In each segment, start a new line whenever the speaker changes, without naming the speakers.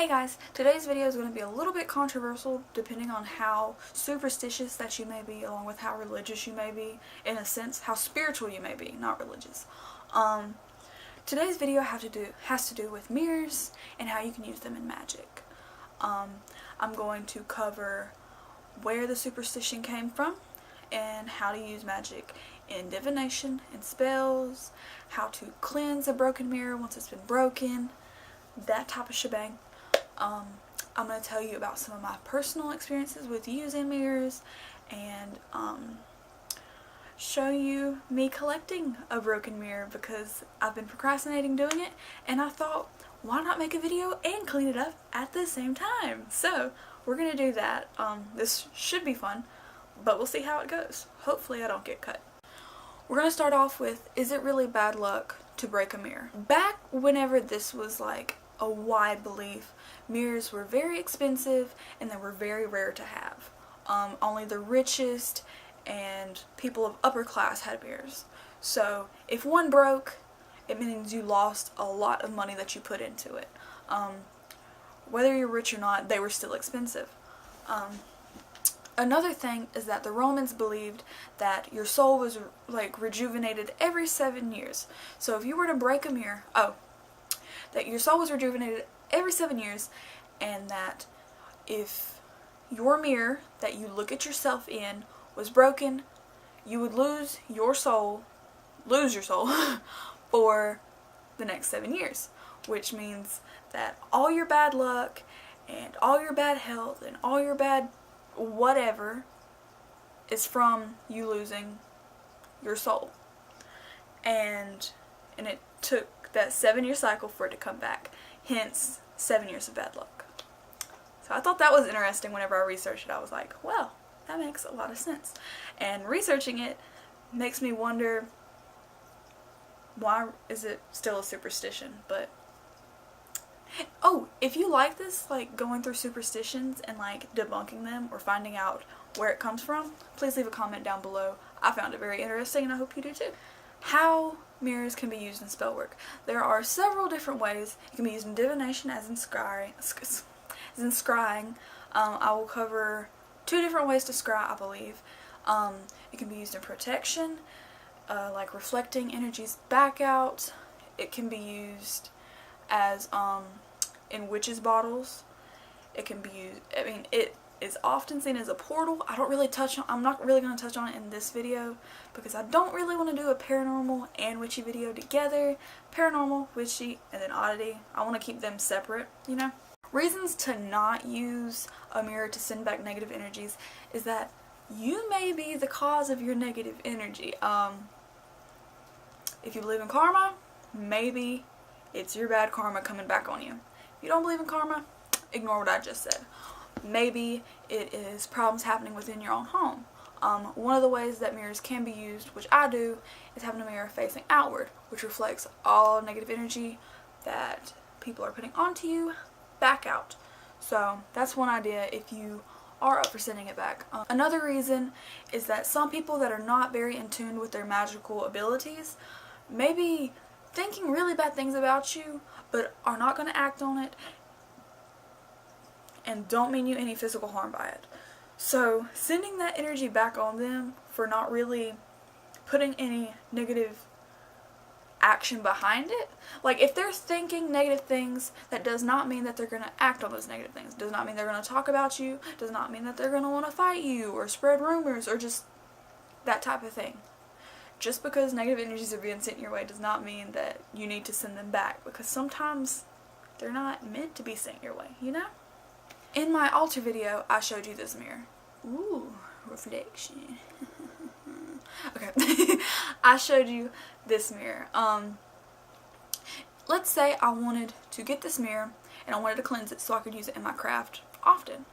Hey guys, today's video is going to be a little bit controversial depending on how superstitious that you may be, along with how religious you may be, in a sense, how spiritual you may be, not religious. Today's video has to do with mirrors and how you can use them in magic. I'm going to cover where the superstition came from and how to use magic in divination and spells, how to cleanse a broken mirror once it's been broken, that type of shebang. I'm going to tell you about some of my personal experiences with using mirrors and show you me collecting a broken mirror because I've been procrastinating doing it, and I thought, why not make a video and clean it up at the same time? So we're going to do that. This should be fun, but we'll see how it goes. Hopefully I don't get cut. We're going to start off with, is it really bad luck to break a mirror? Back whenever this was like a wide belief, mirrors were very expensive and they were very rare to have. Only the richest and people of upper class had mirrors. So if one broke, it means you lost a lot of money that you put into it. Whether you're rich or not, they were still expensive. Another thing is that the Romans believed that your soul was like rejuvenated every 7 years. So if you were to break a mirror, that your soul was rejuvenated every 7 years, and that if your mirror that you look at yourself in was broken, you would lose your soul for the next 7 years, which means that all your bad luck and all your bad health and all your bad whatever is from you losing your soul. And it took that 7-year cycle for it to come back, hence 7 years of bad luck. So I thought that was interesting. Whenever I researched it, I was like, well, that makes a lot of sense. And researching it makes me wonder, why is it still a superstition? But if you like this, like going through superstitions and like debunking them or finding out where it comes from, please leave a comment down below. I found it very interesting and I hope you do too. How mirrors can be used in spell work. There are several different ways. It can be used in divination, as in scrying. I will cover 2 different ways to scry, I believe. It can be used in protection, like reflecting energies back out. It can be used as in witches' bottles. It can be used, it is often seen as a portal. I'm not really going to touch on it in this video because I don't really want to do a paranormal and witchy video together. Paranormal, witchy, and then oddity. I want to keep them separate, you know? Reasons to not use a mirror to send back negative energies is that you may be the cause of your negative energy. If you believe in karma, maybe it's your bad karma coming back on you. If you don't believe in karma, ignore what I just said. Maybe it is problems happening within your own home. One of the ways that mirrors can be used, which I do, is having a mirror facing outward, which reflects all negative energy that people are putting onto you back out. So that's one idea if you are up for sending it back. Another reason is that some people that are not very in tune with their magical abilities may be thinking really bad things about you, but are not going to act on it and don't mean you any physical harm by it. So sending that energy back on them for not really putting any negative action behind it. Like if they're thinking negative things, that does not mean that they're going to act on those negative things. Does not mean they're going to talk about you. Does not mean that they're going to want to fight you or spread rumors or just that type of thing. Just because negative energies are being sent your way does not mean that you need to send them back, because sometimes they're not meant to be sent your way, you know? In my altar video, I showed you this mirror. Ooh, reflection. Okay. I showed you this mirror. Let's say I wanted to get this mirror and I wanted to cleanse it so I could use it in my craft often.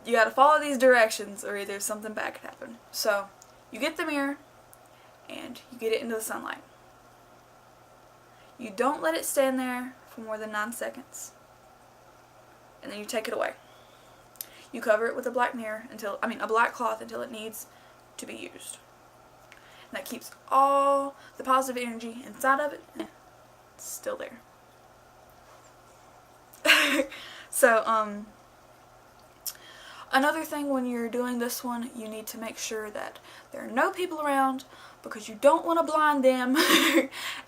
You gotta follow these directions or either something bad could happen. So, you get the mirror and you get it into the sunlight. You don't let it stand there for more than 9 seconds. And then you take it away. You cover it with a black black cloth until it needs to be used. And that keeps all the positive energy inside of it, and it's still there. So, another thing when you're doing this one, you need to make sure that there are no people around because you don't want to blind them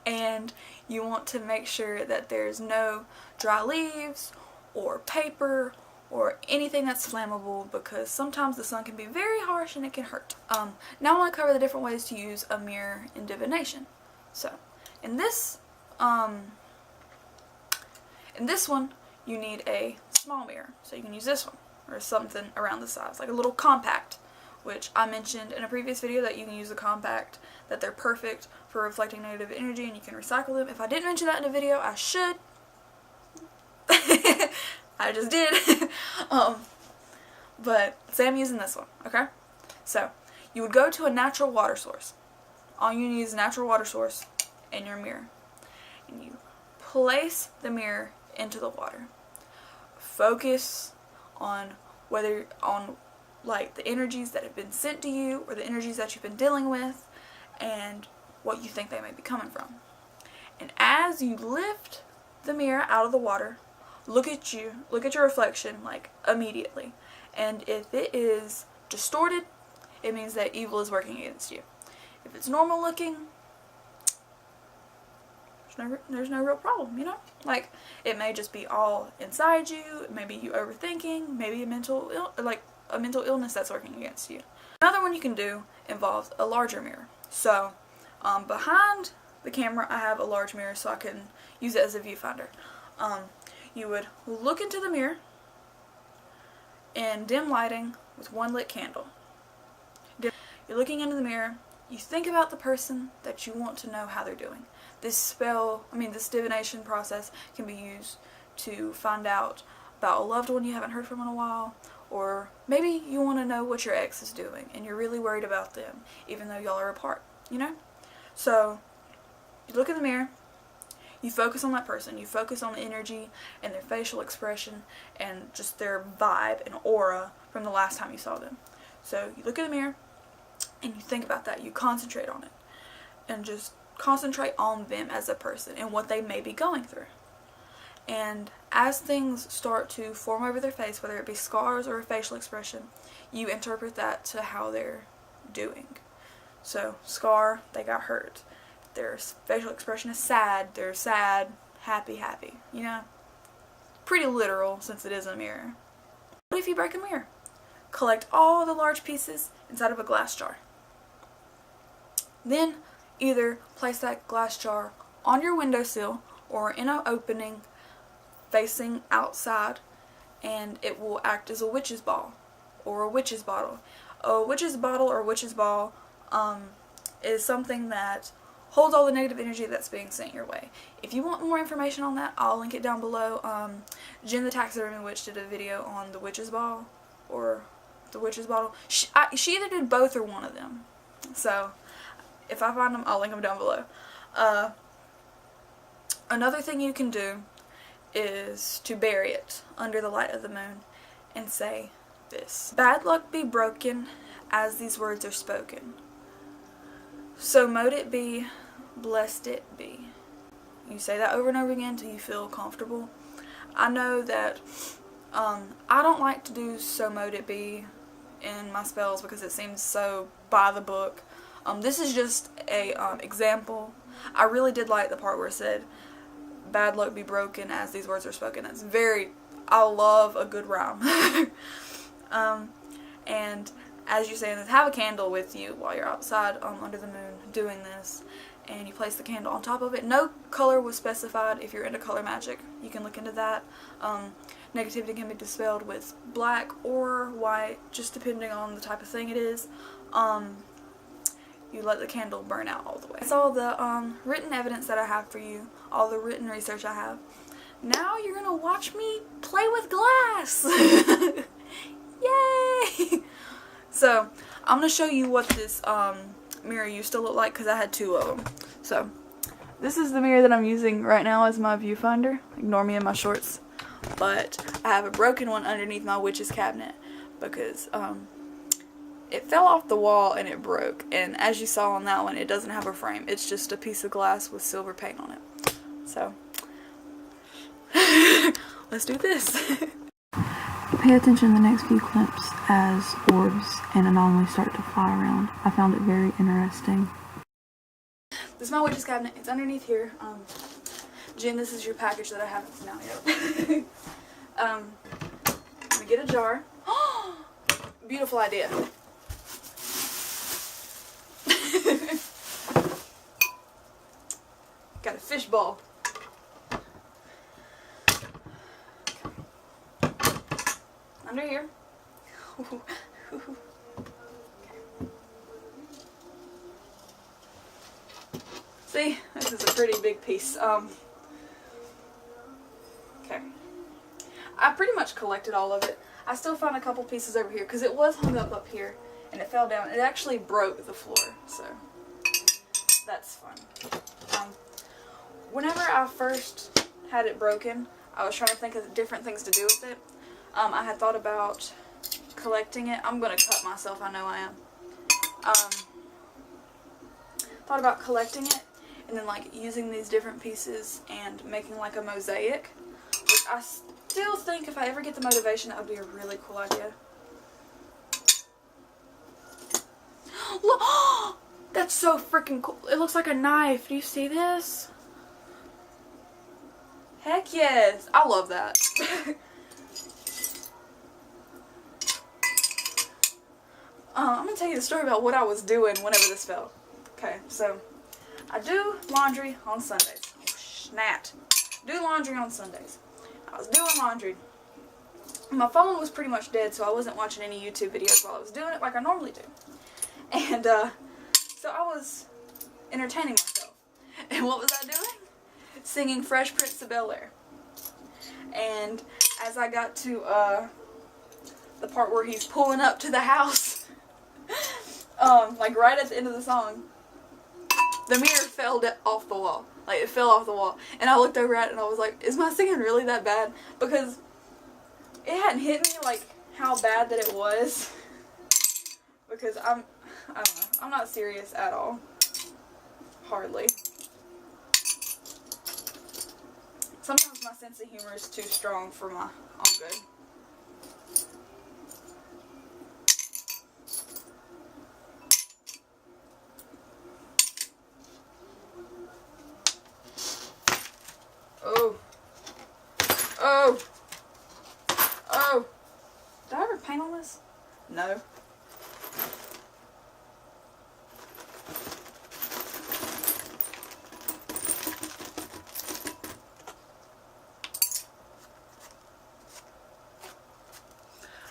and you want to make sure that there's no dry leaves or paper or anything that's flammable because sometimes the sun can be very harsh and it can hurt. Now I want to cover the different ways to use a mirror in divination. So, in this one, you need a small mirror. So you can use this one or something around the size, like a little compact, which I mentioned in a previous video that you can use a compact, that they're perfect for reflecting negative energy and you can recycle them. If I didn't mention that in a video, I should. I just did. But say I'm using this one, okay? So, you would go to a natural water source. All you need is a natural water source in your mirror. And you place the mirror into the water. Focus on like the energies that have been sent to you or the energies that you've been dealing with and what you think they may be coming from. And as you lift the mirror out of the water, look at your reflection like immediately. And if it is distorted, it means that evil is working against you. If it's normal looking, there's no real problem, you know? Like, it may just be all inside you, maybe you overthinking, maybe a mental illness that's working against you. Another one you can do involves a larger mirror. So, behind the camera I have a large mirror so I can use it as a viewfinder. You would look into the mirror in dim lighting with one lit candle. You're looking into the mirror, you think about the person that you want to know how they're doing. This divination process can be used to find out about a loved one you haven't heard from in a while, or maybe you want to know what your ex is doing and you're really worried about them even though y'all are apart, you know? So, you look in the mirror, you focus on that person, you focus on the energy and their facial expression and just their vibe and aura from the last time you saw them. So, you look in the mirror and you think about that, you concentrate on it and just concentrate on them as a person and what they may be going through. And as things start to form over their face, whether it be scars or a facial expression, you interpret that to how they're doing. So, scar, they got hurt. Their facial expression is sad, they're sad, happy, you know? Pretty literal since it is a mirror. What if you break a mirror? Collect all the large pieces inside of a glass jar. Then, either place that glass jar on your windowsill or in an opening facing outside, and it will act as a witch's ball or a witch's bottle. A witch's bottle or witch's ball is something that holds all the negative energy that's being sent your way. If you want more information on that, I'll link it down below. Jen the Taxidermy Witch did a video on the witch's ball or the witch's bottle. She either did both or one of them. So, if I find them, I'll link them down below. Another thing you can do is to bury it under the light of the moon and say this: "Bad luck be broken as these words are spoken. So mote it be, blessed it be." You say that over and over again until you feel comfortable. I know that I don't like to do "so mote it be" in my spells because it seems so by the book. This is just a example. I really did like the part where it said, "Bad luck be broken as these words are spoken." That's I love a good rhyme. And as you say this, have a candle with you while you're outside under the moon doing this, and you place the candle on top of it. No color was specified. If you're into color magic, you can look into that. Negativity can be dispelled with black or white, just depending on the type of thing it is. You let the candle burn out all the way. That's all the written evidence that I have for you, all the written research I have. Now you're gonna watch me play with glass! Yay! So, I'm gonna show you what this mirror used to look like because I had two of them. So, this is the mirror that I'm using right now as my viewfinder. Ignore me in my shorts. But I have a broken one underneath my witch's cabinet because it fell off the wall and it broke, and as you saw on that one, it doesn't have a frame. It's just a piece of glass with silver paint on it. So, let's do this.
Pay attention to the next few clips as orbs and anomalies start to fly around. I found it very interesting.
This is my witch's cabinet. It's underneath here. Jen, this is your package that I haven't seen out yet. I'm gonna get a jar. Beautiful idea. Got a fish ball. Under here. See, this is a pretty big piece. Okay. I pretty much collected all of it. I still found a couple pieces over here because it was hung up here and it fell down. It actually broke the floor, so that's fun. Whenever I first had it broken, I was trying to think of different things to do with it. I had thought about collecting it. I'm going to cut myself, I know I am. Thought about collecting it and then like using these different pieces and making like a mosaic, which I still think if I ever get the motivation, that would be a really cool idea. Look! That's so freaking cool. It looks like a knife. Do you see this? Heck yes. I love that. I'm going to tell you the story about what I was doing whenever this fell. Okay, so I do laundry on Sundays. Oh, snap. Do laundry on Sundays. I was doing laundry. My phone was pretty much dead, so I wasn't watching any YouTube videos while I was doing it like I normally do. And so I was entertaining myself. And what was I doing? Singing Fresh Prince of Bel-Air. And as I got to the part where he's pulling up to the house, like right at the end of the song, the mirror fell off the wall. Like, it fell off the wall. And I looked over at it and I was like, is my singing really that bad? Because it hadn't hit me, like, how bad that it was. Because I don't know. I'm not serious at all. Hardly. Sometimes my sense of humor is too strong for my own good. Oh. Oh. Oh. Did I ever paint on this? No.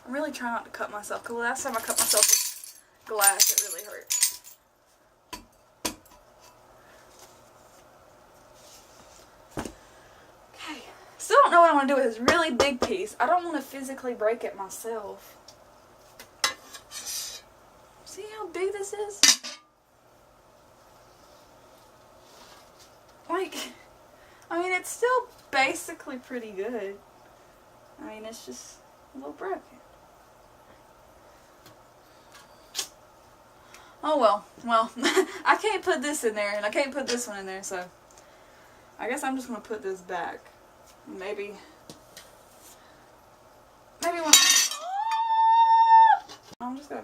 I'm really trying not to cut myself, because last time I cut myself with glass, it really hurt. Okay, still don't know what I want to do with this really big piece. I don't want to physically break it myself. See how big this is? Like, I mean, it's still basically pretty good. I mean, it's just a little broken. Oh well, I can't put this in there, and I can't put this one in there, so I guess I'm just going to put this back. Maybe when I'm just going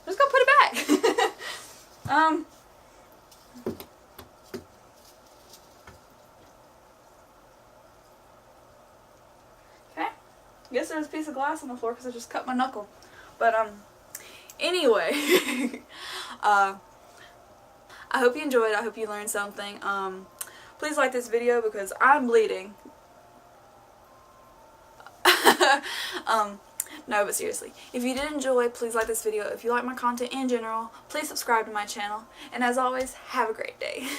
to put it back. Okay, guess there's a piece of glass on the floor because I just cut my knuckle, but anyway, I hope you enjoyed. I hope you learned something. Please like this video because I'm bleeding. No, but seriously, if you did enjoy, please like this video. If you like my content in general, please subscribe to my channel. And as always, have a great day.